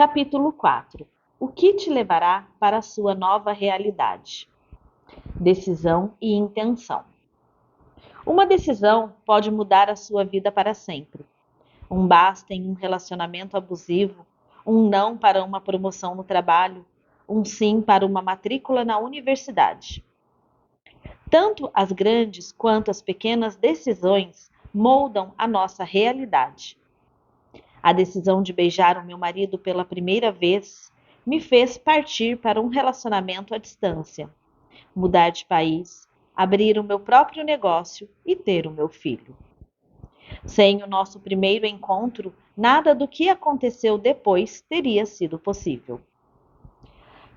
Capítulo 4. O que te levará para a sua nova realidade? Decisão e intenção. Uma decisão pode mudar a sua vida para sempre. Um basta em um relacionamento abusivo, um não para uma promoção no trabalho, um sim para uma matrícula na universidade. Tanto as grandes quanto as pequenas decisões moldam a nossa realidade. A decisão de beijar o meu marido pela primeira vez me fez partir para um relacionamento à distância, mudar de país, abrir o meu próprio negócio e ter o meu filho. Sem o nosso primeiro encontro, nada do que aconteceu depois teria sido possível.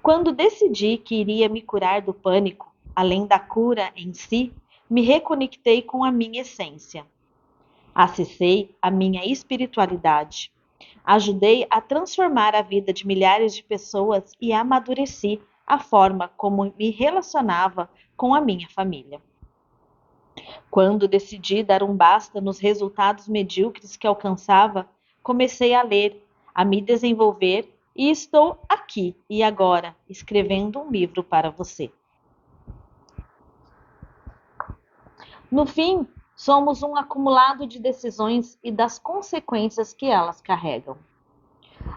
Quando decidi que iria me curar do pânico, além da cura em si, me reconectei com a minha essência. Acessei a minha espiritualidade. Ajudei a transformar a vida de milhares de pessoas e amadureci a forma como me relacionava com a minha família. Quando decidi dar um basta nos resultados medíocres que alcançava, comecei a ler, a me desenvolver e estou aqui e agora escrevendo um livro para você. No fim, somos um acumulado de decisões e das consequências que elas carregam.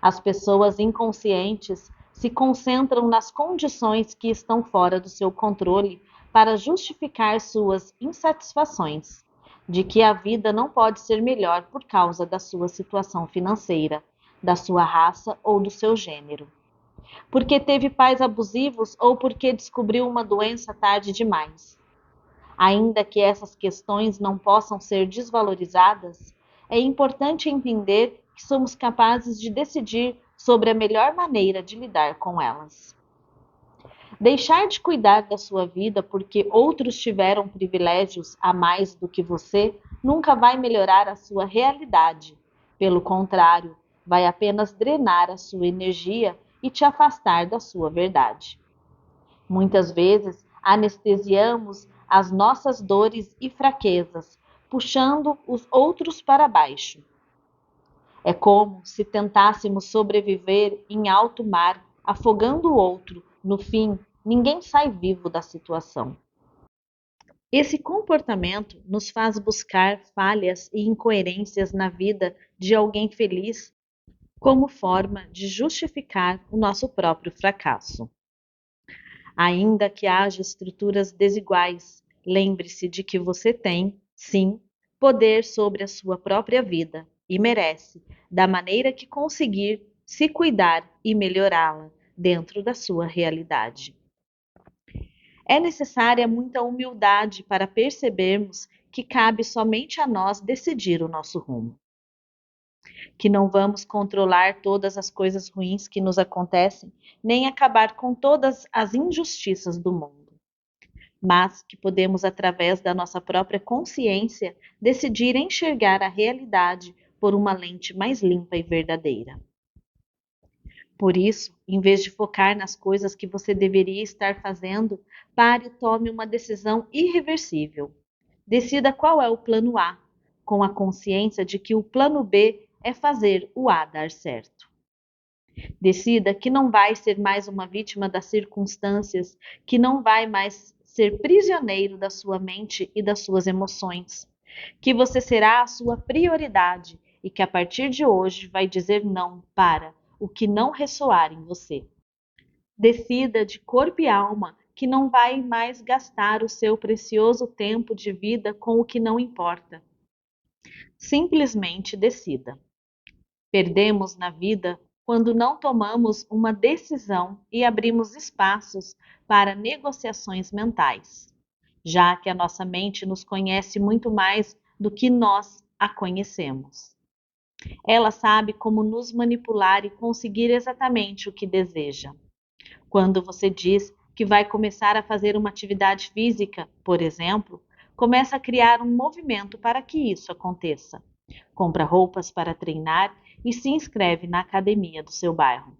As pessoas inconscientes se concentram nas condições que estão fora do seu controle para justificar suas insatisfações, de que a vida não pode ser melhor por causa da sua situação financeira, da sua raça ou do seu gênero. Porque teve pais abusivos ou porque descobriu uma doença tarde demais. Ainda que essas questões não possam ser desvalorizadas, é importante entender que somos capazes de decidir sobre a melhor maneira de lidar com elas. Deixar de cuidar da sua vida porque outros tiveram privilégios a mais do que você nunca vai melhorar a sua realidade. Pelo contrário, vai apenas drenar a sua energia e te afastar da sua verdade. Muitas vezes, anestesiamos as nossas dores e fraquezas, puxando os outros para baixo. É como se tentássemos sobreviver em alto mar, afogando o outro. No fim, ninguém sai vivo da situação. Esse comportamento nos faz buscar falhas e incoerências na vida de alguém feliz como forma de justificar o nosso próprio fracasso. Ainda que haja estruturas desiguais, lembre-se de que você tem, sim, poder sobre a sua própria vida e merece, da maneira que conseguir, se cuidar e melhorá-la dentro da sua realidade. É necessária muita humildade para percebermos que cabe somente a nós decidir o nosso rumo. Que não vamos controlar todas as coisas ruins que nos acontecem, nem acabar com todas as injustiças do mundo, mas que podemos, através da nossa própria consciência, decidir enxergar a realidade por uma lente mais limpa e verdadeira. Por isso, em vez de focar nas coisas que você deveria estar fazendo, pare e tome uma decisão irreversível. Decida qual é o plano A, com a consciência de que o plano B é fazer o A dar certo. Decida que não vai ser mais uma vítima das circunstâncias, que não vai mais ser prisioneiro da sua mente e das suas emoções, que você será a sua prioridade e que a partir de hoje vai dizer não para o que não ressoar em você. Decida de corpo e alma que não vai mais gastar o seu precioso tempo de vida com o que não importa. Simplesmente decida. Perdemos na vida quando não tomamos uma decisão e abrimos espaços para negociações mentais, já que a nossa mente nos conhece muito mais do que nós a conhecemos. Ela sabe como nos manipular e conseguir exatamente o que deseja. Quando você diz que vai começar a fazer uma atividade física, por exemplo, começa a criar um movimento para que isso aconteça. Compra roupas para treinar e se inscreve na academia do seu bairro.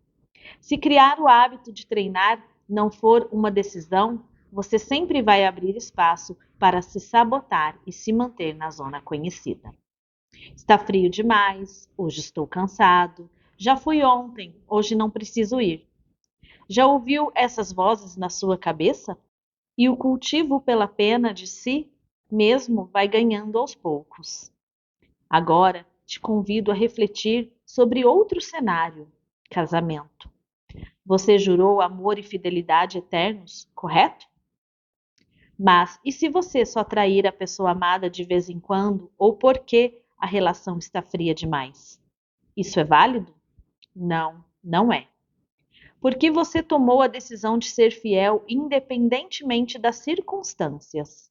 Se criar o hábito de treinar não for uma decisão, você sempre vai abrir espaço para se sabotar e se manter na zona conhecida. Está frio demais, hoje estou cansado, Já fui ontem, hoje não preciso ir. Já ouviu essas vozes na sua cabeça? E o cultivo pela pena de si mesmo vai ganhando aos poucos. Agora te convido a refletir sobre outro cenário: casamento. Você jurou amor e fidelidade eternos, correto? Mas e se você só trair a pessoa amada de vez em quando ou porque a relação está fria demais? Isso é válido? Não, não é. Porque você tomou a decisão de ser fiel independentemente das circunstâncias.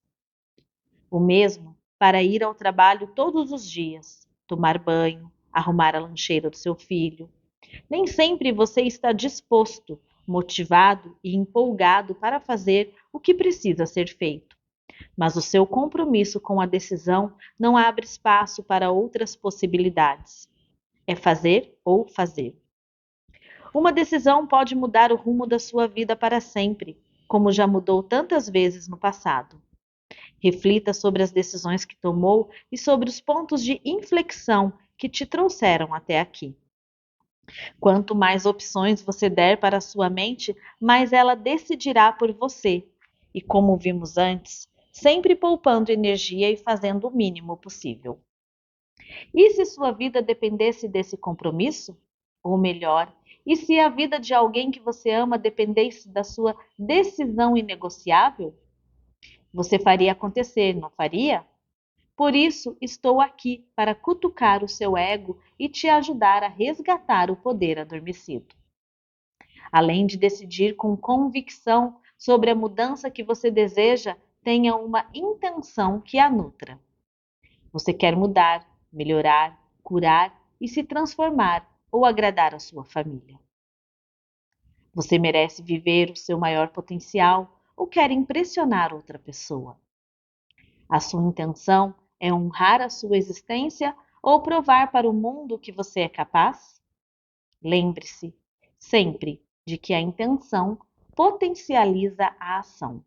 O mesmo para ir ao trabalho todos os dias, tomar banho, arrumar a lancheira do seu filho. Nem sempre você está disposto, motivado e empolgado para fazer o que precisa ser feito. Mas o seu compromisso com a decisão não abre espaço para outras possibilidades. É fazer ou fazer. Uma decisão pode mudar o rumo da sua vida para sempre, como já mudou tantas vezes no passado. Reflita sobre as decisões que tomou e sobre os pontos de inflexão que te trouxeram até aqui. Quanto mais opções você der para a sua mente, mais ela decidirá por você. E como vimos antes, sempre poupando energia e fazendo o mínimo possível. E se sua vida dependesse desse compromisso? Ou melhor, e se a vida de alguém que você ama dependesse da sua decisão inegociável? Você faria acontecer, não faria? Por isso, estou aqui para cutucar o seu ego e te ajudar a resgatar o poder adormecido. Além de decidir com convicção sobre a mudança que você deseja, tenha uma intenção que a nutra. Você quer mudar, melhorar, curar e se transformar ou agradar a sua família. Você merece viver o seu maior potencial ou quer impressionar outra pessoa. A sua intenção é honrar a sua existência ou provar para o mundo que você é capaz? Lembre-se sempre de que a intenção potencializa a ação.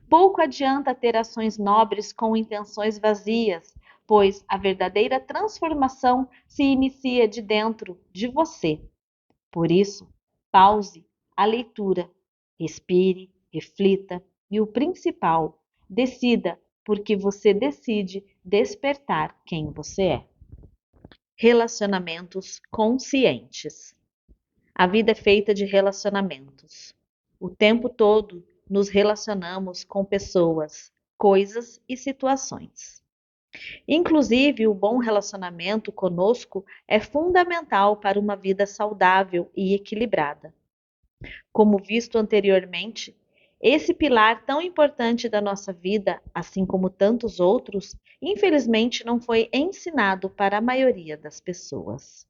Pouco adianta ter ações nobres com intenções vazias, pois a verdadeira transformação se inicia de dentro de você. Por isso, pause a leitura, respire, reflita e o principal, decida, porque você decide despertar quem você é. Relacionamentos conscientes. A vida é feita de relacionamentos. O tempo todo nos relacionamos com pessoas, coisas e situações. Inclusive, o bom relacionamento conosco é fundamental para uma vida saudável e equilibrada. Como visto anteriormente, esse pilar tão importante da nossa vida, assim como tantos outros, infelizmente não foi ensinado para a maioria das pessoas.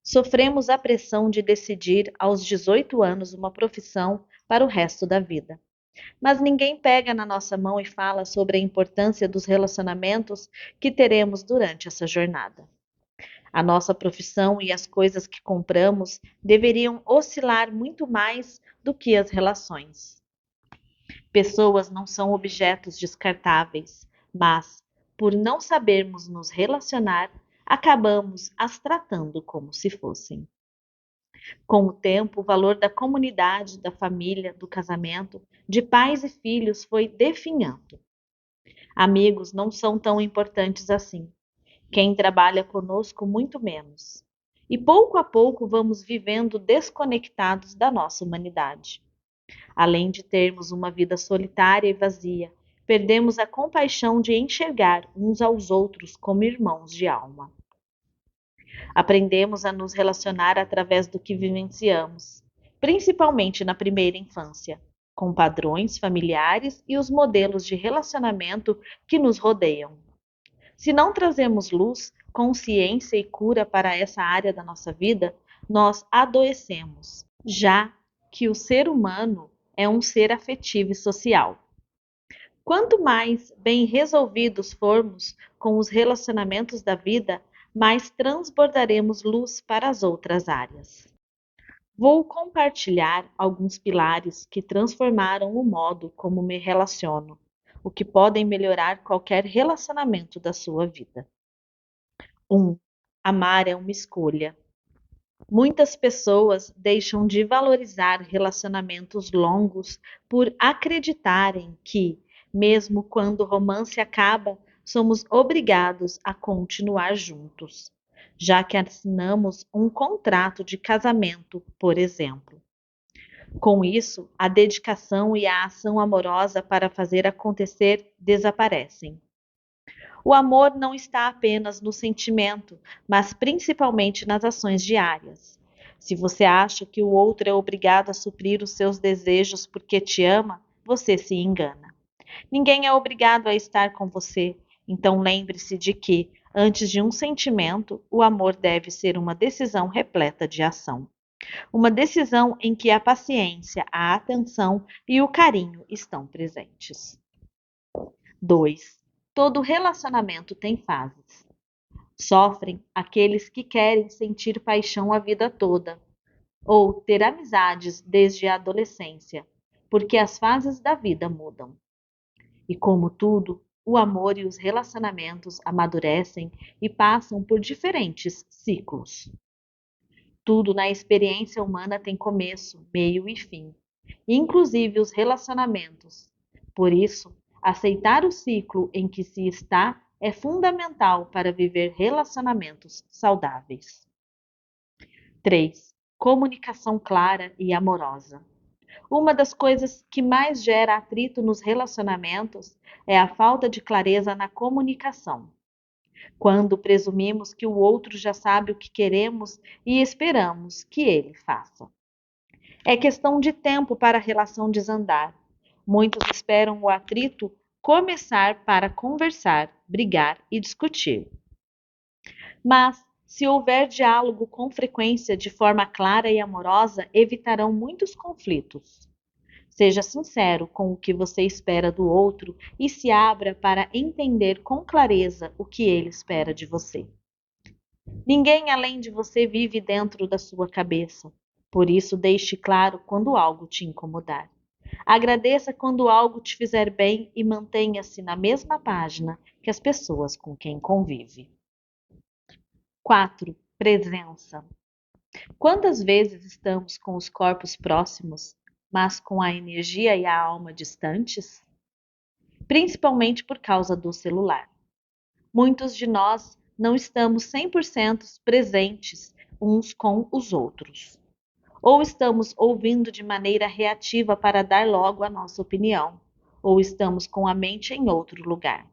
Sofremos a pressão de decidir aos 18 anos uma profissão para o resto da vida. Mas ninguém pega na nossa mão e fala sobre a importância dos relacionamentos que teremos durante essa jornada. A nossa profissão e as coisas que compramos deveriam oscilar muito mais do que as relações. Pessoas não são objetos descartáveis, mas, por não sabermos nos relacionar, acabamos as tratando como se fossem. Com o tempo, o valor da comunidade, da família, do casamento, de pais e filhos foi definhando. Amigos não são tão importantes assim. Quem trabalha conosco, muito menos. E pouco a pouco vamos vivendo desconectados da nossa humanidade. Além de termos uma vida solitária e vazia, perdemos a compaixão de enxergar uns aos outros como irmãos de alma. Aprendemos a nos relacionar através do que vivenciamos, principalmente na primeira infância, com padrões familiares e os modelos de relacionamento que nos rodeiam. Se não trazemos luz, consciência e cura para essa área da nossa vida, nós adoecemos, já que o ser humano é um ser afetivo e social. Quanto mais bem resolvidos formos com os relacionamentos da vida, mais transbordaremos luz para as outras áreas. Vou compartilhar alguns pilares que transformaram o modo como me relaciono, o que podem melhorar qualquer relacionamento da sua vida. 1. Amar é uma escolha. Muitas pessoas deixam de valorizar relacionamentos longos por acreditarem que, mesmo quando o romance acaba, somos obrigados a continuar juntos, já que assinamos um contrato de casamento, por exemplo. Com isso, a dedicação e a ação amorosa para fazer acontecer desaparecem. O amor não está apenas no sentimento, mas principalmente nas ações diárias. Se você acha que o outro é obrigado a suprir os seus desejos porque te ama, você se engana. Ninguém é obrigado a estar com você, então lembre-se de que, antes de um sentimento, o amor deve ser uma decisão repleta de ação. Uma decisão em que a paciência, a atenção e o carinho estão presentes. 2. Todo relacionamento tem fases. Sofrem aqueles que querem sentir paixão a vida toda, ou ter amizades desde a adolescência, porque as fases da vida mudam. E como tudo, o amor e os relacionamentos amadurecem e passam por diferentes ciclos. Tudo na experiência humana tem começo, meio e fim, inclusive os relacionamentos. Por isso, aceitar o ciclo em que se está é fundamental para viver relacionamentos saudáveis. 3. Comunicação clara e amorosa. Uma das coisas que mais gera atrito nos relacionamentos é a falta de clareza na comunicação. Quando presumimos que o outro já sabe o que queremos e esperamos que ele faça. É questão de tempo para a relação desandar. Muitos esperam o atrito começar para conversar, brigar e discutir. Mas, se houver diálogo com frequência de forma clara e amorosa, evitarão muitos conflitos. Seja sincero com o que você espera do outro e se abra para entender com clareza o que ele espera de você. Ninguém além de você vive dentro da sua cabeça. Por isso, deixe claro quando algo te incomodar. Agradeça quando algo te fizer bem e mantenha-se na mesma página que as pessoas com quem convive. 4. Presença. Quantas vezes estamos com os corpos próximos, mas com a energia e a alma distantes? Principalmente por causa do celular. Muitos de nós não estamos 100% presentes uns com os outros. Ou estamos ouvindo de maneira reativa para dar logo a nossa opinião, ou estamos com a mente em outro lugar.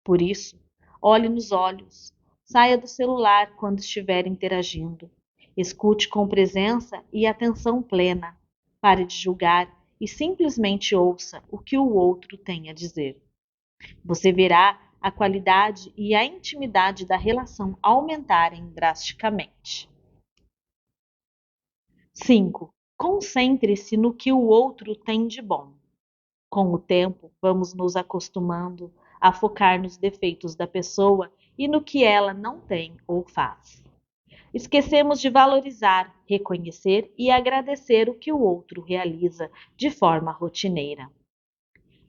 Por isso, olhe nos olhos, saia do celular quando estiver interagindo, escute com presença e atenção plena, pare de julgar e simplesmente ouça o que o outro tem a dizer. Você verá a qualidade e a intimidade da relação aumentarem drasticamente. 5. Concentre-se no que o outro tem de bom. Com o tempo, vamos nos acostumando a focar nos defeitos da pessoa e no que ela não tem ou faz. Esquecemos de valorizar, reconhecer e agradecer o que o outro realiza de forma rotineira.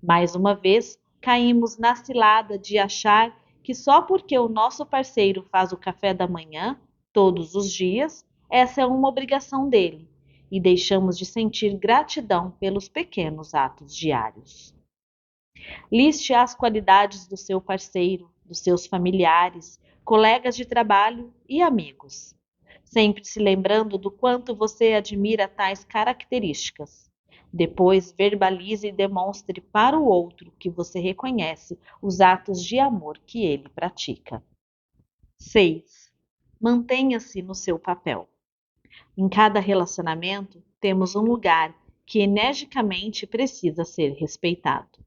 Mais uma vez, caímos na cilada de achar que só porque o nosso parceiro faz o café da manhã, todos os dias, essa é uma obrigação dele, e deixamos de sentir gratidão pelos pequenos atos diários. Liste as qualidades do seu parceiro, dos seus familiares, colegas de trabalho e amigos, sempre se lembrando do quanto você admira tais características. Depois, verbalize e demonstre para o outro que você reconhece os atos de amor que ele pratica. 6. Mantenha-se no seu papel. Em cada relacionamento, temos um lugar que energicamente precisa ser respeitado.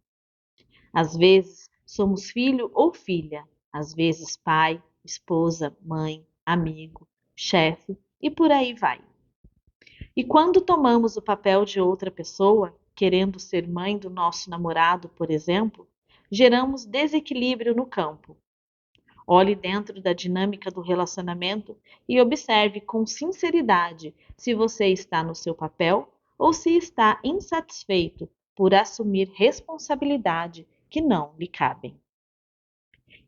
Às vezes, somos filho ou filha, às vezes pai, esposa, mãe, amigo, chefe e por aí vai. E quando tomamos o papel de outra pessoa, querendo ser mãe do nosso namorado, por exemplo, geramos desequilíbrio no campo. Olhe dentro da dinâmica do relacionamento e observe com sinceridade se você está no seu papel ou se está insatisfeito por assumir responsabilidade que não lhe cabem.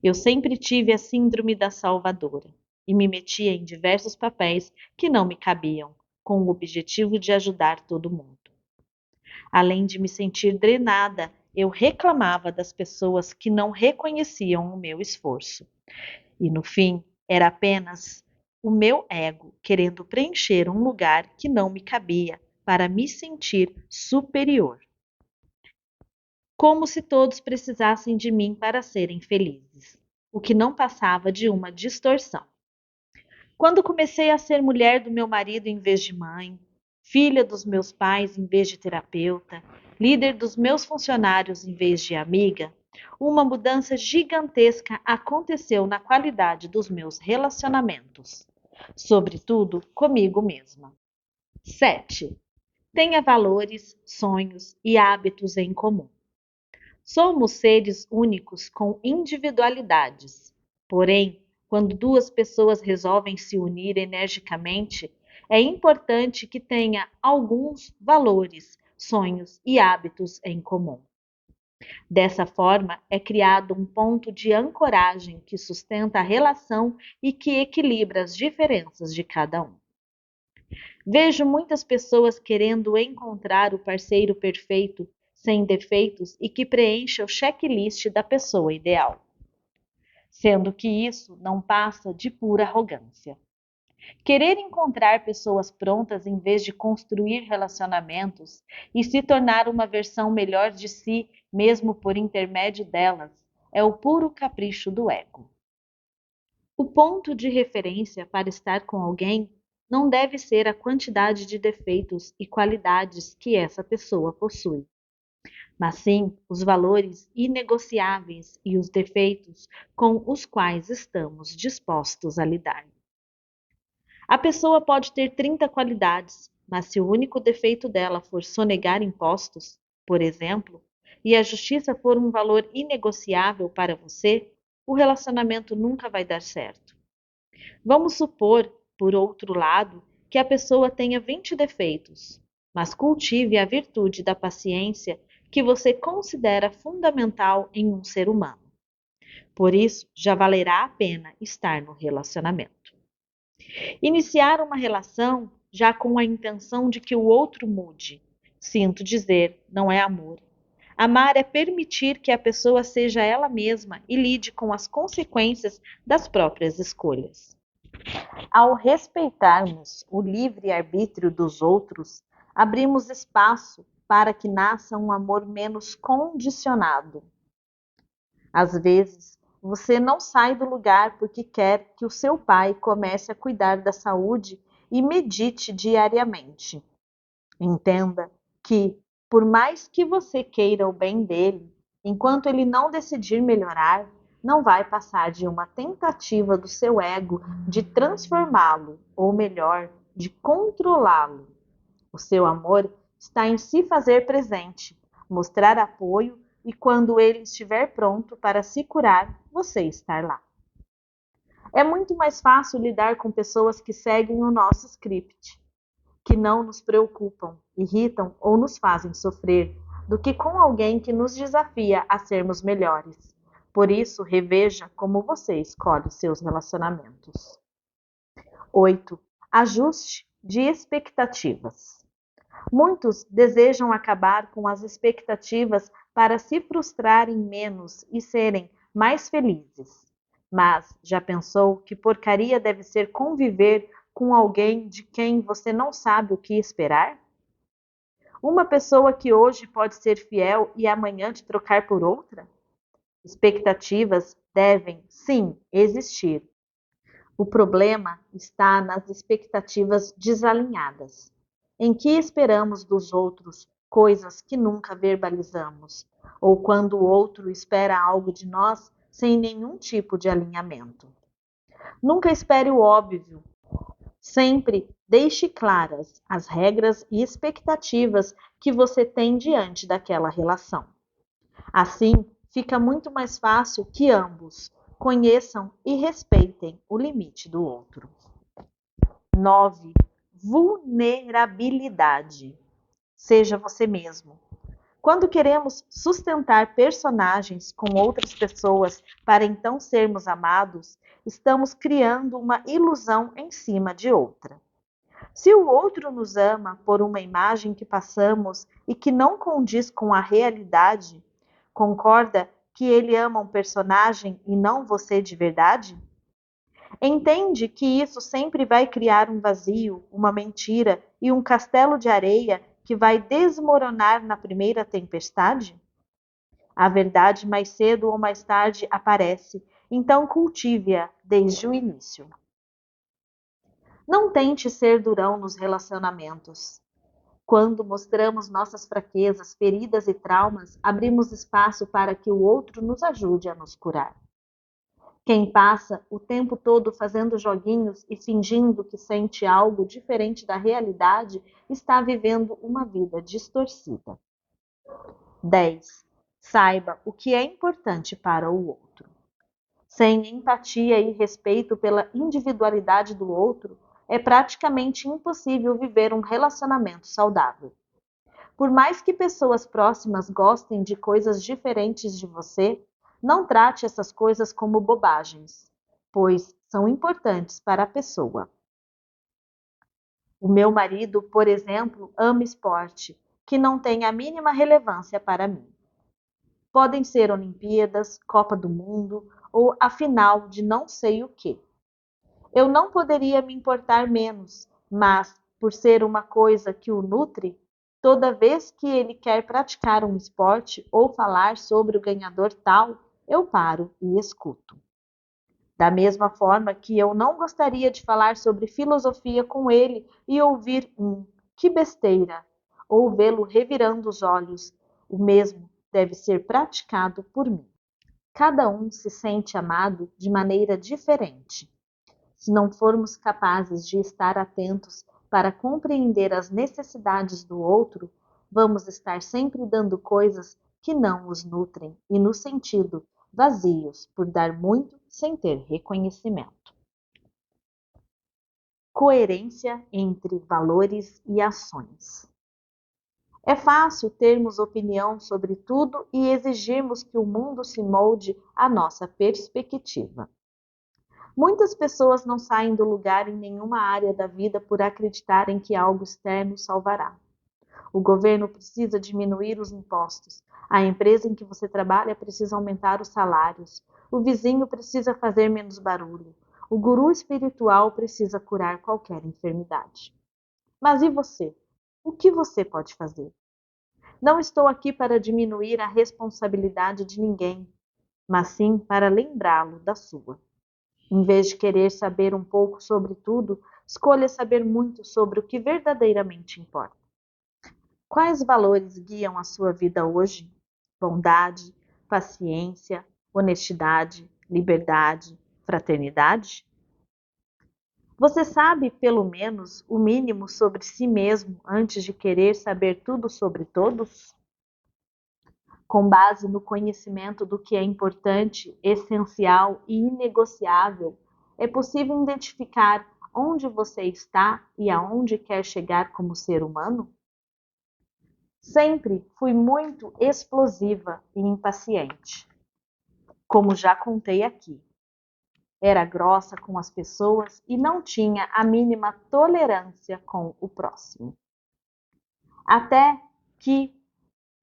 Eu sempre tive a síndrome da salvadora. e me metia em diversos papéis que não me cabiam, com o objetivo de ajudar todo mundo. Além de me sentir drenada, eu reclamava das pessoas que não reconheciam o meu esforço. E no fim, era apenas o meu ego querendo preencher um lugar que não me cabia para me sentir superior. Como se todos precisassem de mim para serem felizes, o que não passava de uma distorção. Quando comecei a ser mulher do meu marido em vez de mãe, filha dos meus pais em vez de terapeuta, líder dos meus funcionários em vez de amiga, uma mudança gigantesca aconteceu na qualidade dos meus relacionamentos, sobretudo comigo mesma. 7. Tenha valores, sonhos e hábitos em comum. Somos seres únicos com individualidades. Porém, quando duas pessoas resolvem se unir energicamente, é importante que tenha alguns valores, sonhos e hábitos em comum. Dessa forma, é criado um ponto de ancoragem que sustenta a relação e que equilibra as diferenças de cada um. Vejo muitas pessoas querendo encontrar o parceiro perfeito, sem defeitos e que preencha o checklist da pessoa ideal, sendo que isso não passa de pura arrogância. Querer encontrar pessoas prontas em vez de construir relacionamentos e se tornar uma versão melhor de si, mesmo por intermédio delas, é o puro capricho do ego. O ponto de referência para estar com alguém não deve ser a quantidade de defeitos e qualidades que essa pessoa possui, mas sim os valores inegociáveis e os defeitos com os quais estamos dispostos a lidar. A pessoa pode ter 30 qualidades, mas se o único defeito dela for sonegar impostos, por exemplo, e a justiça for um valor inegociável para você, o relacionamento nunca vai dar certo. Vamos supor, por outro lado, que a pessoa tenha 20 defeitos, mas cultive a virtude da paciência que você considera fundamental em um ser humano. Por isso, já valerá a pena estar no relacionamento. Iniciar uma relação já com a intenção de que o outro mude. Sinto dizer, não é amor. Amar é permitir que a pessoa seja ela mesma e lide com as consequências das próprias escolhas. Ao respeitarmos o livre-arbítrio dos outros, abrimos espaço para que nasça um amor menos condicionado. Às vezes, você não sai do lugar porque quer que o seu pai comece a cuidar da saúde e medite diariamente. Entenda que, por mais que você queira o bem dele, enquanto ele não decidir melhorar, não vai passar de uma tentativa do seu ego de transformá-lo, ou melhor, de controlá-lo. O seu amor está em se fazer presente, mostrar apoio e quando ele estiver pronto para se curar, você estar lá. É muito mais fácil lidar com pessoas que seguem o nosso script, que não nos preocupam, irritam ou nos fazem sofrer, do que com alguém que nos desafia a sermos melhores. Por isso, reveja como você escolhe seus relacionamentos. 8. Ajuste de expectativas. Muitos desejam acabar com as expectativas para se frustrarem menos e serem mais felizes. Mas já pensou que porcaria deve ser conviver com alguém de quem você não sabe o que esperar? Uma pessoa que hoje pode ser fiel e amanhã te trocar por outra? Expectativas devem, sim, existir. O problema está nas expectativas desalinhadas, em que esperamos dos outros coisas que nunca verbalizamos, ou quando o outro espera algo de nós sem nenhum tipo de alinhamento. Nunca espere o óbvio. Sempre deixe claras as regras e expectativas que você tem diante daquela relação. Assim, fica muito mais fácil que ambos conheçam e respeitem o limite do outro. 9. Vulnerabilidade. Seja você mesmo. Quando queremos sustentar personagens com outras pessoas para então sermos amados, estamos criando uma ilusão em cima de outra. Se o outro nos ama por uma imagem que passamos e que não condiz com a realidade, concorda que ele ama um personagem e não você de verdade? Entende que isso sempre vai criar um vazio, uma mentira e um castelo de areia que vai desmoronar na primeira tempestade? A verdade mais cedo ou mais tarde aparece, então cultive-a desde o início. Não tente ser durão nos relacionamentos. Quando mostramos nossas fraquezas, feridas e traumas, abrimos espaço para que o outro nos ajude a nos curar. Quem passa o tempo todo fazendo joguinhos e fingindo que sente algo diferente da realidade está vivendo uma vida distorcida. 10. Saiba o que é importante para o outro. Sem empatia e respeito pela individualidade do outro, é praticamente impossível viver um relacionamento saudável. Por mais que pessoas próximas gostem de coisas diferentes de você, não trate essas coisas como bobagens, pois são importantes para a pessoa. O meu marido, por exemplo, ama esporte, que não tem a mínima relevância para mim. Podem ser Olimpíadas, Copa do Mundo ou a final de não sei o quê. Eu não poderia me importar menos, mas, por ser uma coisa que o nutre, toda vez que ele quer praticar um esporte ou falar sobre o ganhador tal, eu paro e escuto. Da mesma forma que eu não gostaria de falar sobre filosofia com ele e ouvir que besteira, ou vê-lo revirando os olhos, o mesmo deve ser praticado por mim. Cada um se sente amado de maneira diferente. Se não formos capazes de estar atentos para compreender as necessidades do outro, vamos estar sempre dando coisas que não os nutrem e, no sentido, vazios por dar muito sem ter reconhecimento. Coerência entre valores e ações. É fácil termos opinião sobre tudo e exigirmos que o mundo se molde à nossa perspectiva. Muitas pessoas não saem do lugar em nenhuma área da vida por acreditarem que algo externo salvará. O governo precisa diminuir os impostos. A empresa em que você trabalha precisa aumentar os salários. O vizinho precisa fazer menos barulho. O guru espiritual precisa curar qualquer enfermidade. Mas e você? O que você pode fazer? Não estou aqui para diminuir a responsabilidade de ninguém, mas sim para lembrá-lo da sua. Em vez de querer saber um pouco sobre tudo, escolha saber muito sobre o que verdadeiramente importa. Quais valores guiam a sua vida hoje? Bondade, paciência, honestidade, liberdade, fraternidade? Você sabe, pelo menos, o mínimo sobre si mesmo antes de querer saber tudo sobre todos? Com base no conhecimento do que é importante, essencial e inegociável, é possível identificar onde você está e aonde quer chegar como ser humano? Sempre fui muito explosiva e impaciente, como já contei aqui. Era grossa com as pessoas e não tinha a mínima tolerância com o próximo. Até que,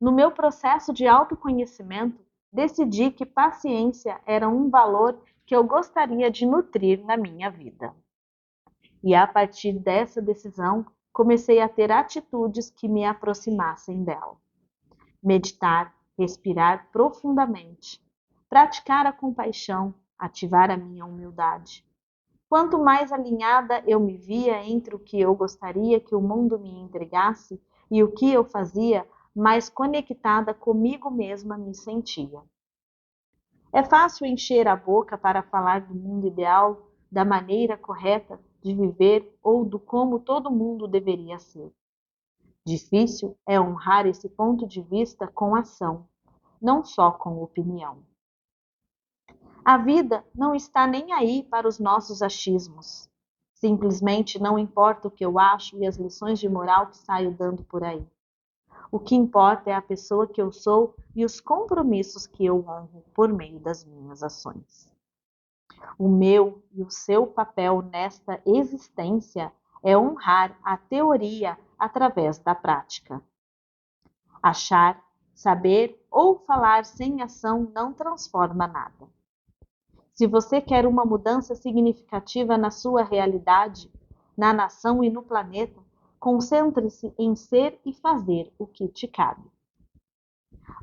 no meu processo de autoconhecimento, decidi que paciência era um valor que eu gostaria de nutrir na minha vida. E a partir dessa decisão, comecei a ter atitudes que me aproximassem dela. Meditar, respirar profundamente, praticar a compaixão, ativar a minha humildade. Quanto mais alinhada eu me via entre o que eu gostaria que o mundo me entregasse e o que eu fazia, mais conectada comigo mesma me sentia. É fácil encher a boca para falar do mundo ideal, da maneira correta de viver ou do como todo mundo deveria ser. Difícil é honrar esse ponto de vista com ação, não só com opinião. A vida não está nem aí para os nossos achismos. Simplesmente não importa o que eu acho e as lições de moral que saio dando por aí. O que importa é a pessoa que eu sou e os compromissos que eu honro por meio das minhas ações. O meu e o seu papel nesta existência é honrar a teoria através da prática. Achar, saber ou falar sem ação não transforma nada. Se você quer uma mudança significativa na sua realidade, na nação e no planeta, concentre-se em ser e fazer o que te cabe.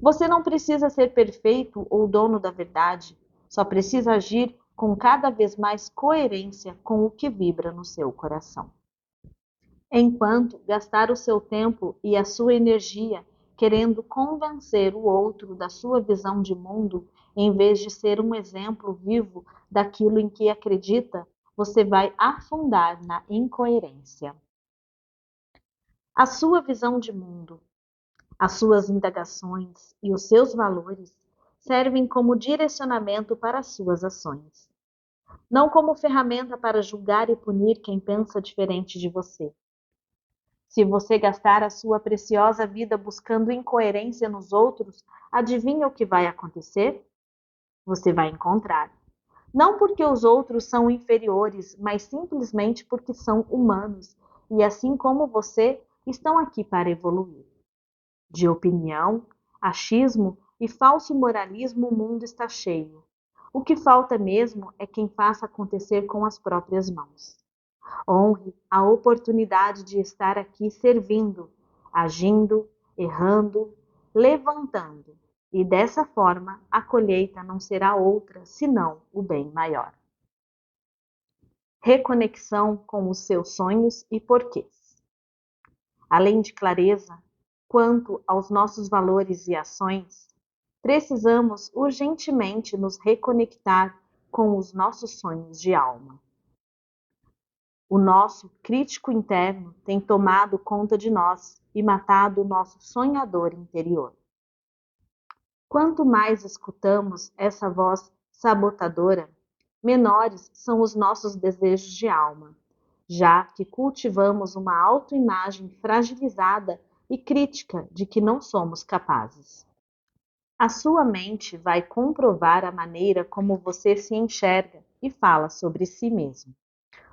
Você não precisa ser perfeito ou dono da verdade, só precisa agir com cada vez mais coerência com o que vibra no seu coração. Enquanto gastar o seu tempo e a sua energia querendo convencer o outro da sua visão de mundo, em vez de ser um exemplo vivo daquilo em que acredita, você vai afundar na incoerência. A sua visão de mundo, as suas indagações e os seus valores servem como direcionamento para as suas ações, não como ferramenta para julgar e punir quem pensa diferente de você. Se você gastar a sua preciosa vida buscando incoerência nos outros, adivinha o que vai acontecer? Você vai encontrar. Não porque os outros são inferiores, mas simplesmente porque são humanos e, assim como você, estão aqui para evoluir. De opinião, achismo e falso moralismo o mundo está cheio. O que falta mesmo é quem faça acontecer com as próprias mãos. Honre a oportunidade de estar aqui servindo, agindo, errando, levantando. E dessa forma a colheita não será outra senão o bem maior. Reconexão com os seus sonhos e porquês. Além de clareza quanto aos nossos valores e ações, precisamos urgentemente nos reconectar com os nossos sonhos de alma. O nosso crítico interno tem tomado conta de nós e matado o nosso sonhador interior. Quanto mais escutamos essa voz sabotadora, menores são os nossos desejos de alma, já que cultivamos uma autoimagem fragilizada e crítica de que não somos capazes. A sua mente vai comprovar a maneira como você se enxerga e fala sobre si mesmo.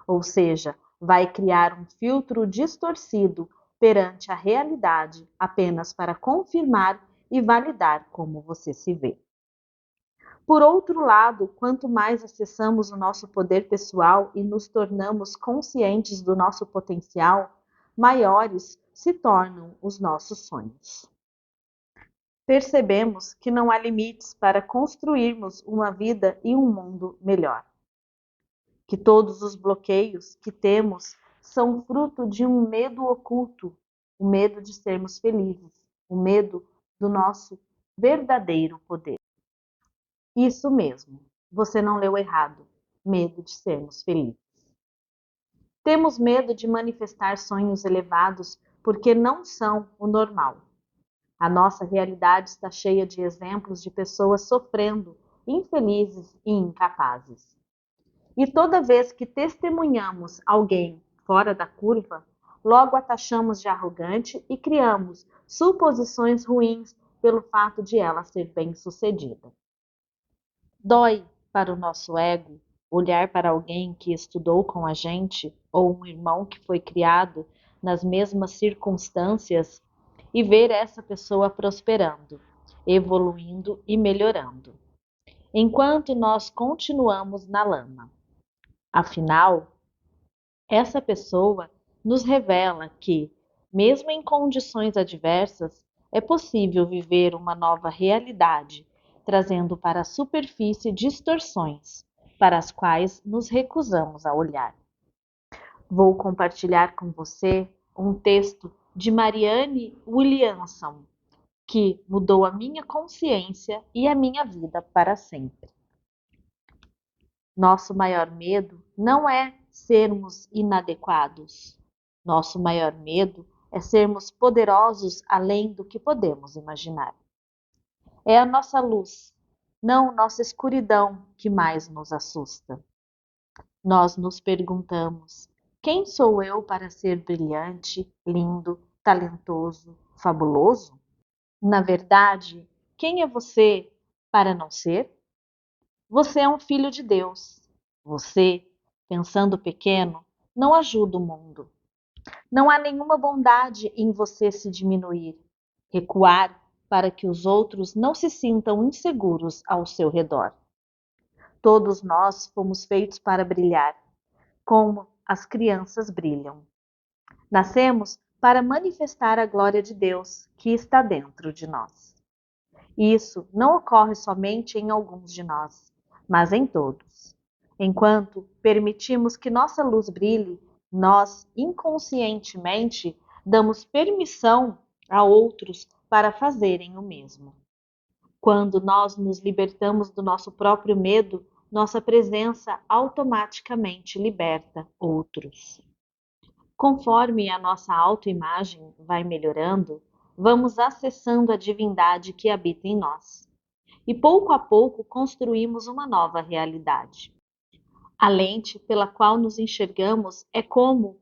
Ou seja, vai criar um filtro distorcido perante a realidade apenas para confirmar e validar como você se vê. Por outro lado, quanto mais acessamos o nosso poder pessoal e nos tornamos conscientes do nosso potencial, maiores se tornam os nossos sonhos. Percebemos que não há limites para construirmos uma vida e um mundo melhor. Que todos os bloqueios que temos são fruto de um medo oculto, o medo de sermos felizes, o medo do nosso verdadeiro poder. Isso mesmo, você não leu errado, medo de sermos felizes. Temos medo de manifestar sonhos elevados porque não são o normal. A nossa realidade está cheia de exemplos de pessoas sofrendo, infelizes e incapazes. E toda vez que testemunhamos alguém fora da curva, logo a taxamos de arrogante e criamos suposições ruins pelo fato de ela ser bem-sucedida. Dói para o nosso ego olhar para alguém que estudou com a gente ou um irmão que foi criado nas mesmas circunstâncias e ver essa pessoa prosperando, evoluindo e melhorando, enquanto nós continuamos na lama. Afinal, essa pessoa nos revela que, mesmo em condições adversas, é possível viver uma nova realidade, trazendo para a superfície distorções para as quais nos recusamos a olhar. Vou compartilhar com você um texto de Marianne Williamson, que mudou a minha consciência e a minha vida para sempre. Nosso maior medo não é sermos inadequados. Nosso maior medo é sermos poderosos além do que podemos imaginar. É a nossa luz, não nossa escuridão, que mais nos assusta. Nós nos perguntamos: quem sou eu para ser brilhante, lindo, talentoso, fabuloso? Na verdade, quem é você para não ser? Você é um filho de Deus. Você, pensando pequeno, não ajuda o mundo. Não há nenhuma bondade em você se diminuir, recuar para que os outros não se sintam inseguros ao seu redor. Todos nós fomos feitos para brilhar, como as crianças brilham. Nascemos para manifestar a glória de Deus que está dentro de nós. Isso não ocorre somente em alguns de nós, mas em todos. Enquanto permitimos que nossa luz brilhe, nós inconscientemente damos permissão a outros para fazerem o mesmo. Quando nós nos libertamos do nosso próprio medo, nossa presença automaticamente liberta outros. Conforme a nossa autoimagem vai melhorando, vamos acessando a divindade que habita em nós. E pouco a pouco construímos uma nova realidade. A lente pela qual nos enxergamos é como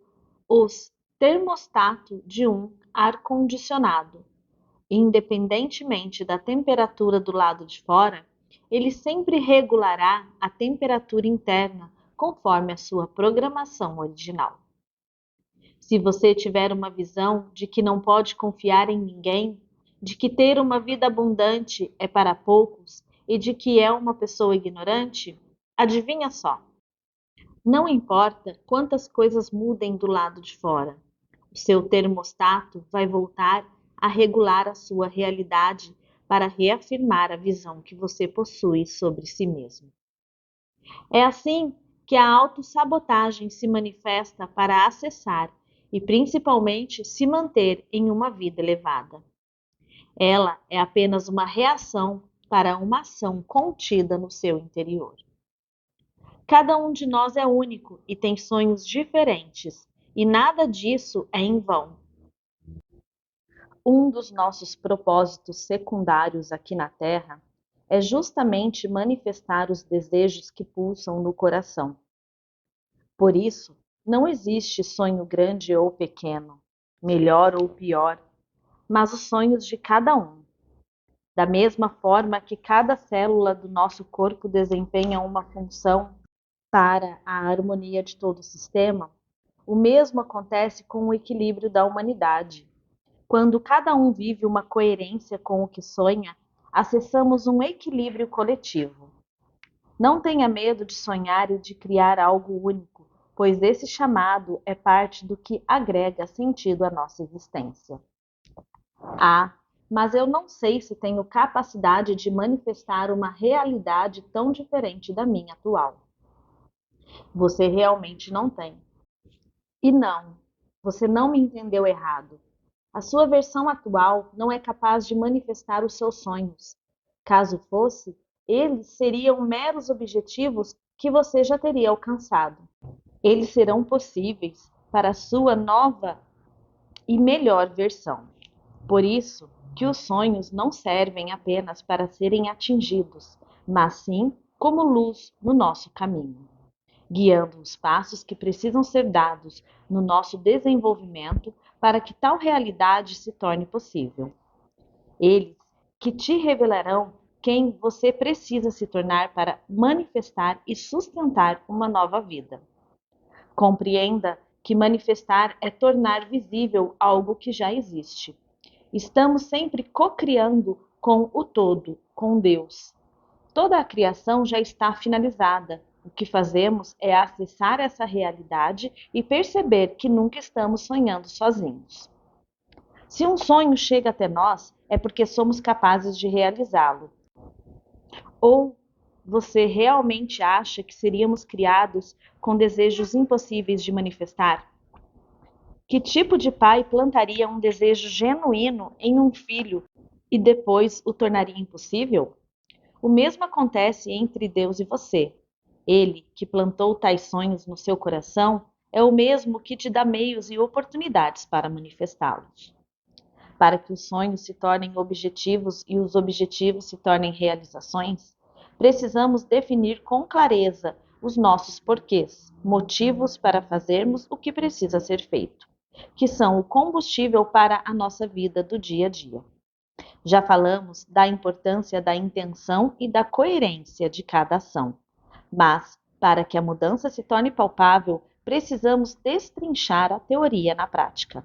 os termostato de um ar-condicionado. Independentemente da temperatura do lado de fora, ele sempre regulará a temperatura interna conforme a sua programação original. Se você tiver uma visão de que não pode confiar em ninguém, de que ter uma vida abundante é para poucos e de que é uma pessoa ignorante, adivinha só. Não importa quantas coisas mudem do lado de fora, o seu termostato vai voltar a regular a sua realidade para reafirmar a visão que você possui sobre si mesmo. É assim que a autossabotagem se manifesta para acessar e principalmente se manter em uma vida elevada. Ela é apenas uma reação para uma ação contida no seu interior. Cada um de nós é único e tem sonhos diferentes, e nada disso é em vão. Um dos nossos propósitos secundários aqui na Terra é justamente manifestar os desejos que pulsam no coração. Por isso, não existe sonho grande ou pequeno, melhor ou pior, mas os sonhos de cada um. Da mesma forma que cada célula do nosso corpo desempenha uma função para a harmonia de todo o sistema, o mesmo acontece com o equilíbrio da humanidade. Quando cada um vive uma coerência com o que sonha, acessamos um equilíbrio coletivo. Não tenha medo de sonhar e de criar algo único, pois esse chamado é parte do que agrega sentido à nossa existência. Mas eu não sei se tenho capacidade de manifestar uma realidade tão diferente da minha atual. Você realmente não tem. E não, você não me entendeu errado. A sua versão atual não é capaz de manifestar os seus sonhos. Caso fosse, eles seriam meros objetivos que você já teria alcançado. Eles serão possíveis para a sua nova e melhor versão. Por isso que os sonhos não servem apenas para serem atingidos, mas sim como luz no nosso caminho, guiando os passos que precisam ser dados no nosso desenvolvimento para que tal realidade se torne possível. Eles que te revelarão quem você precisa se tornar para manifestar e sustentar uma nova vida. Compreenda que manifestar é tornar visível algo que já existe. Estamos sempre co-criando com o todo, com Deus. Toda a criação já está finalizada. O que fazemos é acessar essa realidade e perceber que nunca estamos sonhando sozinhos. Se um sonho chega até nós, é porque somos capazes de realizá-lo. Ou você realmente acha que seríamos criados com desejos impossíveis de manifestar? Que tipo de pai plantaria um desejo genuíno em um filho e depois o tornaria impossível? O mesmo acontece entre Deus e você. Ele, que plantou tais sonhos no seu coração, é o mesmo que te dá meios e oportunidades para manifestá-los. Para que os sonhos se tornem objetivos e os objetivos se tornem realizações, precisamos definir com clareza os nossos porquês, motivos para fazermos o que precisa ser feito. que são o combustível para a nossa vida do dia a dia. Já falamos da importância da intenção e da coerência de cada ação, mas para que a mudança se torne palpável, precisamos destrinchar a teoria na prática.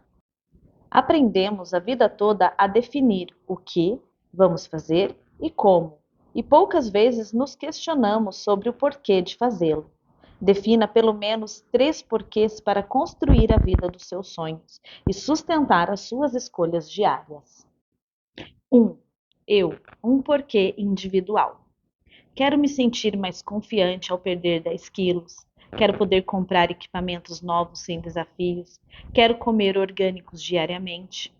Aprendemos a vida toda a definir o que vamos fazer e como, e poucas vezes nos questionamos sobre o porquê de fazê-lo. Defina pelo menos 3 porquês para construir a vida dos seus sonhos e sustentar as suas escolhas diárias. 1. Um porquê individual. Quero me sentir mais confiante ao perder 10 quilos. Quero poder comprar equipamentos novos sem desafios. Quero comer orgânicos diariamente.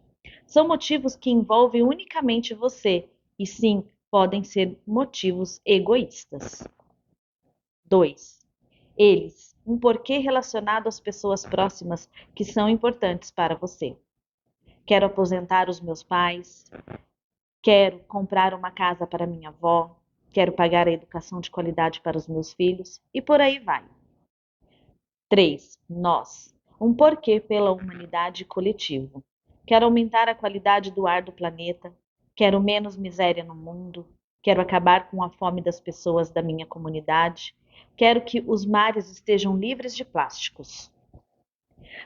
São motivos que envolvem unicamente você e sim, podem ser motivos egoístas. 2. Um porquê relacionado às pessoas próximas que são importantes para você. Quero aposentar os meus pais. Quero comprar uma casa para minha avó. Quero pagar a educação de qualidade para os meus filhos e por aí vai. 3. Um porquê pela humanidade coletivo. Quero aumentar a qualidade do ar do planeta. Quero menos miséria no mundo. Quero acabar com a fome das pessoas da minha comunidade. Quero que os mares estejam livres de plásticos.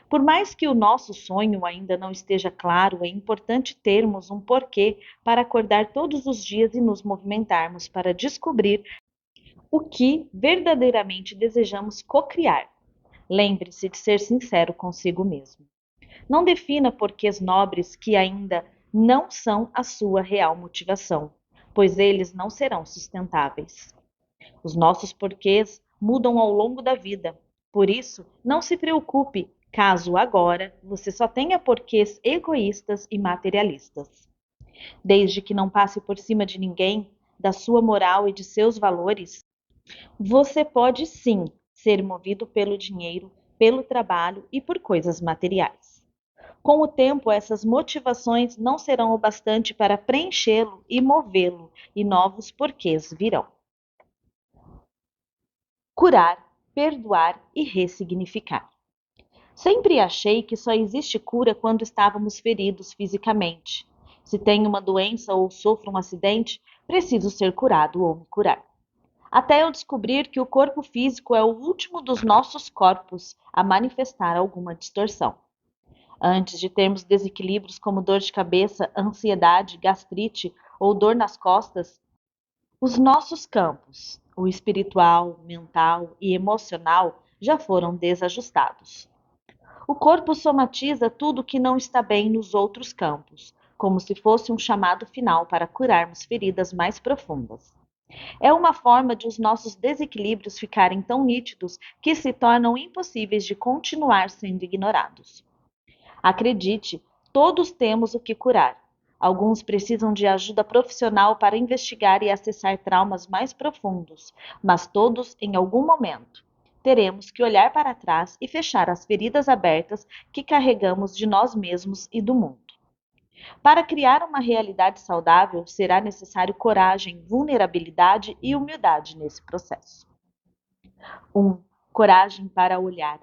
Por mais que o nosso sonho ainda não esteja claro, é importante termos um porquê para acordar todos os dias e nos movimentarmos para descobrir o que verdadeiramente desejamos cocriar. Lembre-se de ser sincero consigo mesmo. Não defina porquês nobres que ainda não são a sua real motivação, pois eles não serão sustentáveis. Os nossos porquês mudam ao longo da vida. Por isso, não se preocupe caso agora você só tenha porquês egoístas e materialistas. Desde que não passe por cima de ninguém, da sua moral e de seus valores, você pode sim ser movido pelo dinheiro, pelo trabalho e por coisas materiais. Com o tempo, essas motivações não serão o bastante para preenchê-lo e movê-lo, e novos porquês virão. Curar, perdoar e ressignificar. Sempre achei que só existe cura quando estávamos feridos fisicamente. Se tenho uma doença ou sofro um acidente, preciso ser curado ou me curar. Até eu descobrir que o corpo físico é o último dos nossos corpos a manifestar alguma distorção. Antes de termos desequilíbrios como dor de cabeça, ansiedade, gastrite ou dor nas costas, os nossos campos, o espiritual, mental e emocional, já foram desajustados. O corpo somatiza tudo que não está bem nos outros campos, como se fosse um chamado final para curarmos feridas mais profundas. É uma forma de os nossos desequilíbrios ficarem tão nítidos que se tornam impossíveis de continuar sendo ignorados. Acredite, todos temos o que curar. Alguns precisam de ajuda profissional para investigar e acessar traumas mais profundos, mas todos, em algum momento, teremos que olhar para trás e fechar as feridas abertas que carregamos de nós mesmos e do mundo. Para criar uma realidade saudável, será necessário coragem, vulnerabilidade e humildade nesse processo. 1. Coragem para olhar.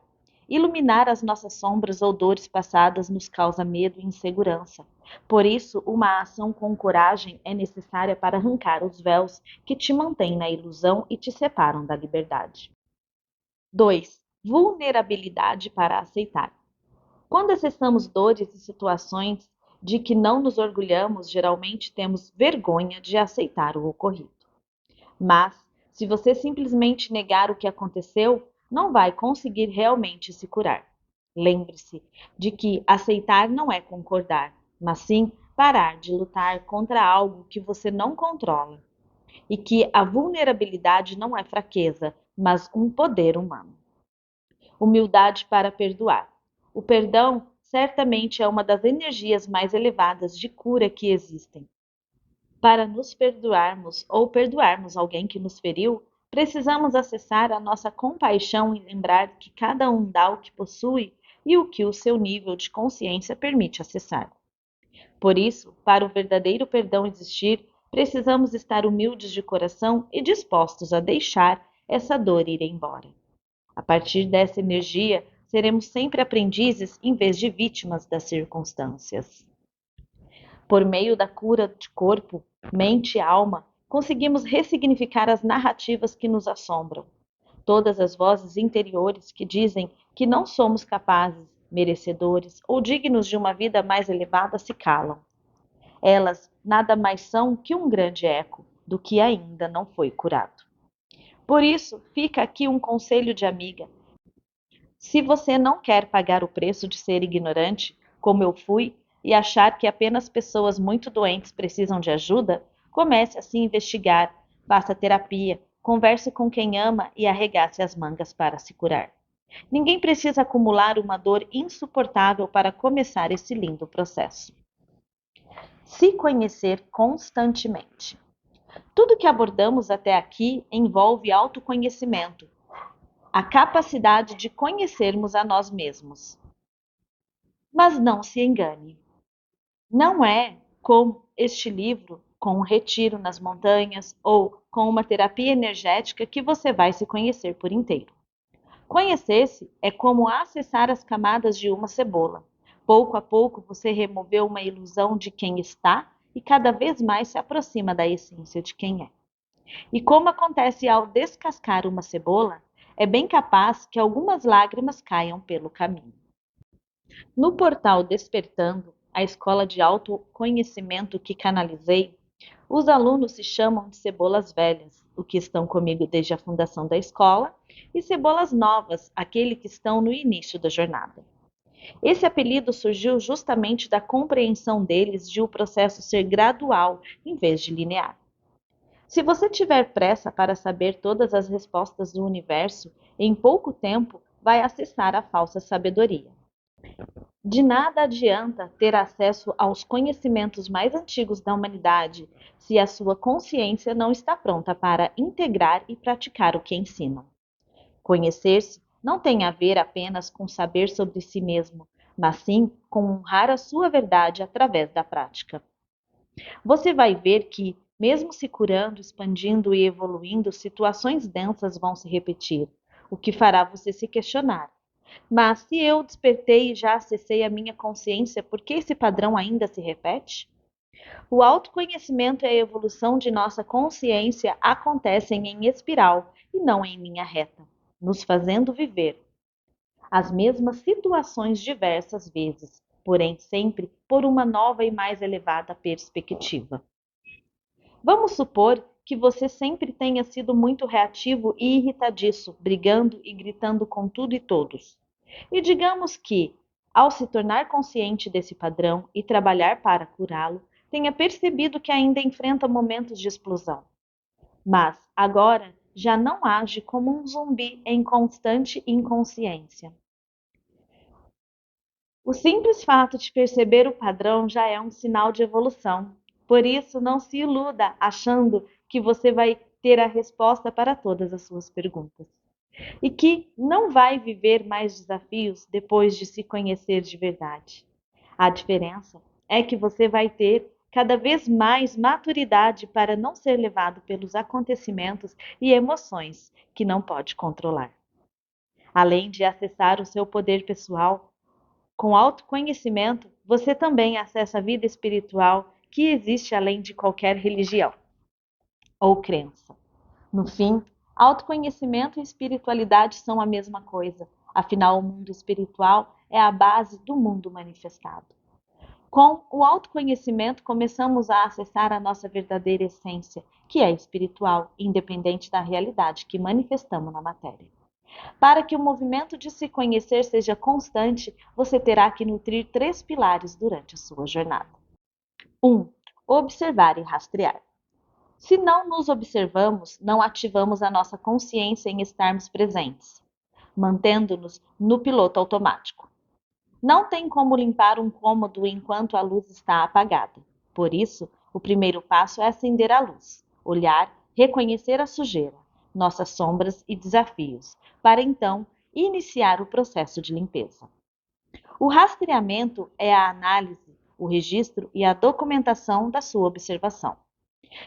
Iluminar as nossas sombras ou dores passadas nos causa medo e insegurança. Por isso, uma ação com coragem é necessária para arrancar os véus que te mantêm na ilusão e te separam da liberdade. 2. Vulnerabilidade para aceitar. Quando acessamos dores e situações de que não nos orgulhamos, geralmente temos vergonha de aceitar o ocorrido. Mas, se você simplesmente negar o que aconteceu, não vai conseguir realmente se curar. Lembre-se de que aceitar não é concordar, mas sim parar de lutar contra algo que você não controla. E que a vulnerabilidade não é fraqueza, mas um poder humano. Humildade para perdoar. O perdão certamente é uma das energias mais elevadas de cura que existem. Para nos perdoarmos ou perdoarmos alguém que nos feriu, precisamos acessar a nossa compaixão e lembrar que cada um dá o que possui e o que o seu nível de consciência permite acessar. Por isso, para o verdadeiro perdão existir, precisamos estar humildes de coração e dispostos a deixar essa dor ir embora. A partir dessa energia, seremos sempre aprendizes em vez de vítimas das circunstâncias. Por meio da cura de corpo, mente e alma, conseguimos ressignificar as narrativas que nos assombram. Todas as vozes interiores que dizem que não somos capazes, merecedores ou dignos de uma vida mais elevada se calam. Elas nada mais são que um grande eco do que ainda não foi curado. Por isso, fica aqui um conselho de amiga. Se você não quer pagar o preço de ser ignorante, como eu fui, e achar que apenas pessoas muito doentes precisam de ajuda, comece a se investigar, faça terapia, converse com quem ama e arregace as mangas para se curar. Ninguém precisa acumular uma dor insuportável para começar esse lindo processo. Se conhecer constantemente. Tudo que abordamos até aqui envolve autoconhecimento, a capacidade de conhecermos a nós mesmos. Mas não se engane, não é com este livro, com um retiro nas montanhas ou com uma terapia energética que você vai se conhecer por inteiro. Conhecer-se é como acessar as camadas de uma cebola. Pouco a pouco você removeu uma ilusão de quem está e cada vez mais se aproxima da essência de quem é. E como acontece ao descascar uma cebola, é bem capaz que algumas lágrimas caiam pelo caminho. No portal Despertando, a escola de autoconhecimento que canalizei, os alunos se chamam de cebolas velhas, o que estão comigo desde a fundação da escola, e cebolas novas, aquele que estão no início da jornada. Esse apelido surgiu justamente da compreensão deles de o processo ser gradual em vez de linear. Se você tiver pressa para saber todas as respostas do universo, em pouco tempo vai acessar a falsa sabedoria. De nada adianta ter acesso aos conhecimentos mais antigos da humanidade se a sua consciência não está pronta para integrar e praticar o que ensinam. Conhecer-se não tem a ver apenas com saber sobre si mesmo, mas sim com honrar a sua verdade através da prática. Você vai ver que, mesmo se curando, expandindo e evoluindo, situações densas vão se repetir, o que fará você se questionar. Mas se eu despertei e já acessei a minha consciência, por que esse padrão ainda se repete? O autoconhecimento e a evolução de nossa consciência acontecem em espiral e não em linha reta, nos fazendo viver as mesmas situações diversas vezes, porém sempre por uma nova e mais elevada perspectiva. Vamos supor que você sempre tenha sido muito reativo e irritadiço, brigando e gritando com tudo e todos. E digamos que, ao se tornar consciente desse padrão e trabalhar para curá-lo, tenha percebido que ainda enfrenta momentos de explosão. Mas, agora, já não age como um zumbi em constante inconsciência. O simples fato de perceber o padrão já é um sinal de evolução. Por isso, não se iluda achando que você vai ter a resposta para todas as suas perguntas. E que não vai viver mais desafios depois de se conhecer de verdade. A diferença é que você vai ter cada vez mais maturidade para não ser levado pelos acontecimentos e emoções que não pode controlar. Além de acessar o seu poder pessoal, com autoconhecimento, você também acessa a vida espiritual que existe além de qualquer religião ou crença. No fim, autoconhecimento e espiritualidade são a mesma coisa, afinal, o mundo espiritual é a base do mundo manifestado. Com o autoconhecimento, começamos a acessar a nossa verdadeira essência, que é espiritual, independente da realidade que manifestamos na matéria. Para que o movimento de se conhecer seja constante, você terá que nutrir 3 pilares durante a sua jornada. 1. Observar e rastrear. Se não nos observamos, não ativamos a nossa consciência em estarmos presentes, mantendo-nos no piloto automático. Não tem como limpar um cômodo enquanto a luz está apagada. Por isso, o primeiro passo é acender a luz, olhar, reconhecer a sujeira, nossas sombras e desafios, para então iniciar o processo de limpeza. O rastreamento é a análise, o registro e a documentação da sua observação.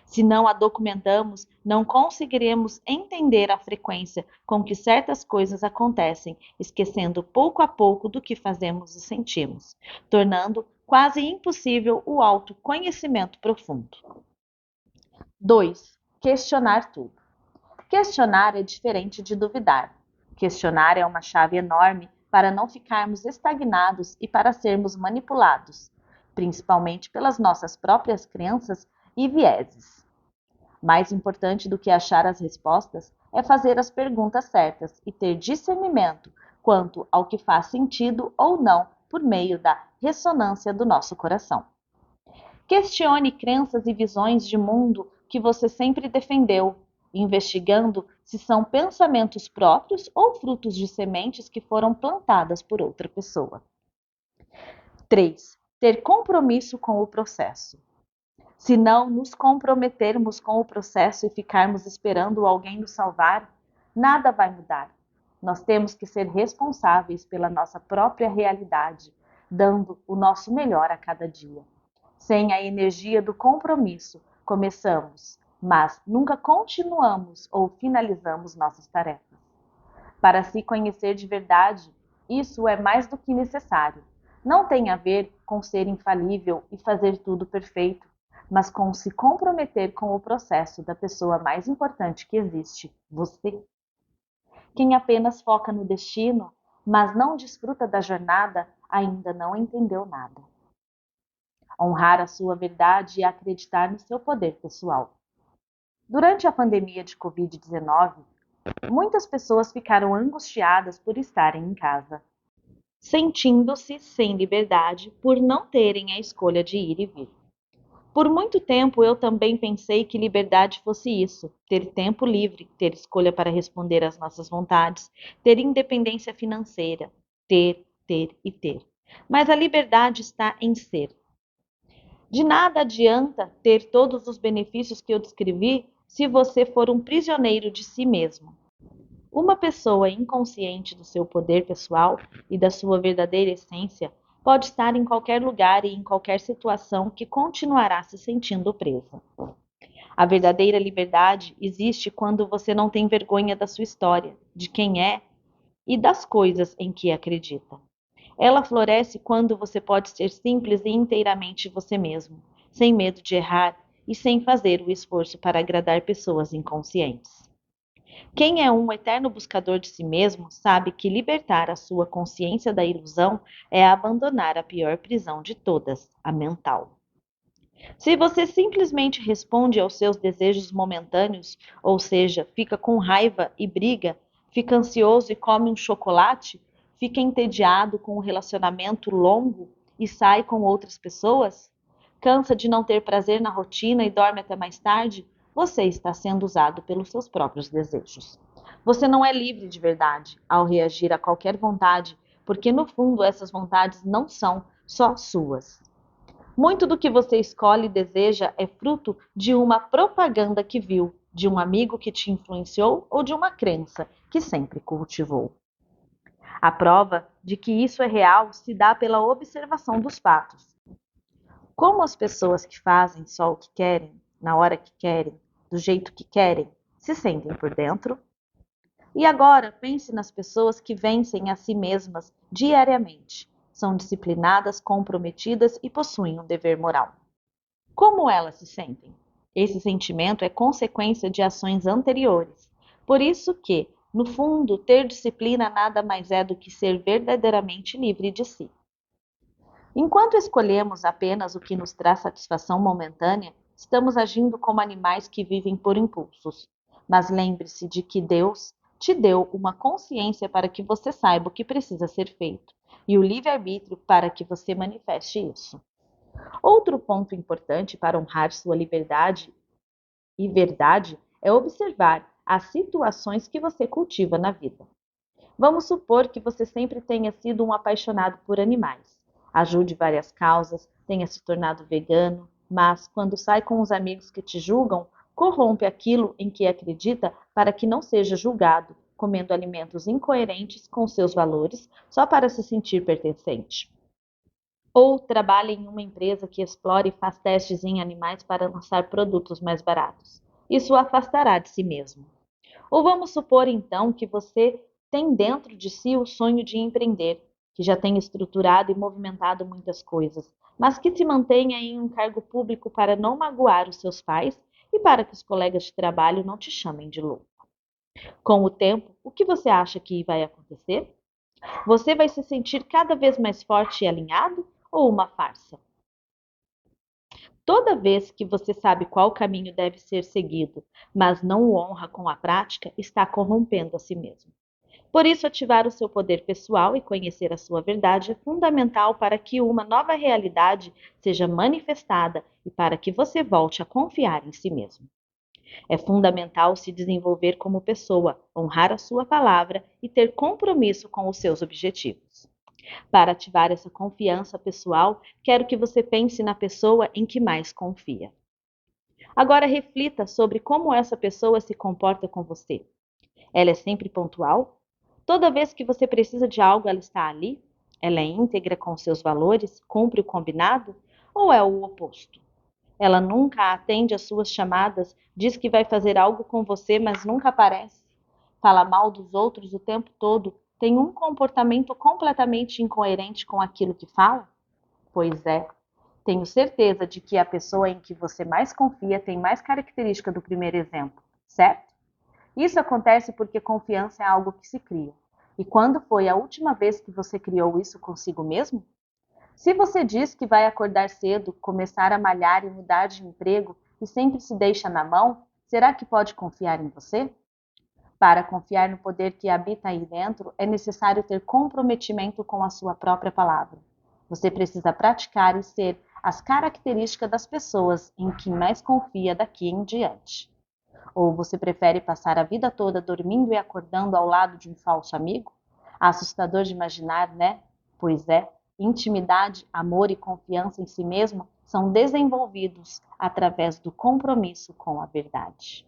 Se não a documentamos, não conseguiremos entender a frequência com que certas coisas acontecem, esquecendo pouco a pouco do que fazemos e sentimos, tornando quase impossível o autoconhecimento profundo. 2. Questionar tudo. Questionar é diferente de duvidar. Questionar é uma chave enorme para não ficarmos estagnados e para sermos manipulados, principalmente pelas nossas próprias crenças e vieses. Mais importante do que achar as respostas é fazer as perguntas certas e ter discernimento quanto ao que faz sentido ou não por meio da ressonância do nosso coração. Questione crenças e visões de mundo que você sempre defendeu, investigando se são pensamentos próprios ou frutos de sementes que foram plantadas por outra pessoa. 3. Ter compromisso com o processo. Se não nos comprometermos com o processo e ficarmos esperando alguém nos salvar, nada vai mudar. Nós temos que ser responsáveis pela nossa própria realidade, dando o nosso melhor a cada dia. Sem a energia do compromisso, começamos, mas nunca continuamos ou finalizamos nossas tarefas. Para se conhecer de verdade, isso é mais do que necessário. Não tem a ver com ser infalível e fazer tudo perfeito, mas com se comprometer com o processo da pessoa mais importante que existe, você. Quem apenas foca no destino, mas não desfruta da jornada, ainda não entendeu nada. Honrar a sua verdade e acreditar no seu poder pessoal. Durante a pandemia de Covid-19, muitas pessoas ficaram angustiadas por estarem em casa, sentindo-se sem liberdade por não terem a escolha de ir e vir. Por muito tempo eu também pensei que liberdade fosse isso: ter tempo livre, ter escolha para responder às nossas vontades, ter independência financeira, ter e ter. Mas a liberdade está em ser. De nada adianta ter todos os benefícios que eu descrevi se você for um prisioneiro de si mesmo. Uma pessoa inconsciente do seu poder pessoal e da sua verdadeira essência pode estar em qualquer lugar e em qualquer situação que continuará se sentindo presa. A verdadeira liberdade existe quando você não tem vergonha da sua história, de quem é e das coisas em que acredita. Ela floresce quando você pode ser simples e inteiramente você mesmo, sem medo de errar e sem fazer o esforço para agradar pessoas inconscientes. Quem é um eterno buscador de si mesmo sabe que libertar a sua consciência da ilusão é abandonar a pior prisão de todas, a mental. Se você simplesmente responde aos seus desejos momentâneos, ou seja, fica com raiva e briga, fica ansioso e come um chocolate, fica entediado com um relacionamento longo e sai com outras pessoas, cansa de não ter prazer na rotina e dorme até mais tarde, você está sendo usado pelos seus próprios desejos. Você não é livre de verdade ao reagir a qualquer vontade, porque no fundo essas vontades não são só suas. Muito do que você escolhe e deseja é fruto de uma propaganda que viu, de um amigo que te influenciou ou de uma crença que sempre cultivou. A prova de que isso é real se dá pela observação dos fatos. Como as pessoas que fazem só o que querem, na hora que querem, do jeito que querem, se sentem por dentro. E agora pense nas pessoas que vencem a si mesmas diariamente. São disciplinadas, comprometidas e possuem um dever moral. Como elas se sentem? Esse sentimento é consequência de ações anteriores. Por isso que, no fundo, ter disciplina nada mais é do que ser verdadeiramente livre de si. Enquanto escolhemos apenas o que nos traz satisfação momentânea, estamos agindo como animais que vivem por impulsos. Mas lembre-se de que Deus te deu uma consciência para que você saiba o que precisa ser feito e o livre-arbítrio para que você manifeste isso. Outro ponto importante para honrar sua liberdade e verdade é observar as situações que você cultiva na vida. Vamos supor que você sempre tenha sido um apaixonado por animais. Ajude várias causas, tenha se tornado vegano, mas quando sai com os amigos que te julgam, corrompe aquilo em que acredita para que não seja julgado, comendo alimentos incoerentes com seus valores só para se sentir pertencente. Ou trabalha em uma empresa que explora e faz testes em animais para lançar produtos mais baratos. Isso o afastará de si mesmo. Ou vamos supor então que você tem dentro de si o sonho de empreender, que já tem estruturado e movimentado muitas coisas, mas que se mantenha em um cargo público para não magoar os seus pais e para que os colegas de trabalho não te chamem de louco. Com o tempo, o que você acha que vai acontecer? Você vai se sentir cada vez mais forte e alinhado ou uma farsa? Toda vez que você sabe qual caminho deve ser seguido, mas não o honra com a prática, está corrompendo a si mesmo. Por isso, ativar o seu poder pessoal e conhecer a sua verdade é fundamental para que uma nova realidade seja manifestada e para que você volte a confiar em si mesmo. É fundamental se desenvolver como pessoa, honrar a sua palavra e ter compromisso com os seus objetivos. Para ativar essa confiança pessoal, quero que você pense na pessoa em que mais confia. Agora reflita sobre como essa pessoa se comporta com você. Ela é sempre pontual? Toda vez que você precisa de algo, ela está ali? Ela é íntegra com seus valores? Cumpre o combinado? Ou é o oposto? Ela nunca atende às suas chamadas, diz que vai fazer algo com você, mas nunca aparece. Fala mal dos outros o tempo todo, tem um comportamento completamente incoerente com aquilo que fala? Pois é, tenho certeza de que a pessoa em que você mais confia tem mais característica do primeiro exemplo, certo? Isso acontece porque confiança é algo que se cria. E quando foi a última vez que você criou isso consigo mesmo? Se você diz que vai acordar cedo, começar a malhar e mudar de emprego e sempre se deixa na mão, será que pode confiar em você? Para confiar no poder que habita aí dentro, é necessário ter comprometimento com a sua própria palavra. Você precisa praticar e ser as características das pessoas em que mais confia daqui em diante. Ou você prefere passar a vida toda dormindo e acordando ao lado de um falso amigo? Assustador de imaginar, né? Pois é, intimidade, amor e confiança em si mesmo são desenvolvidos através do compromisso com a verdade.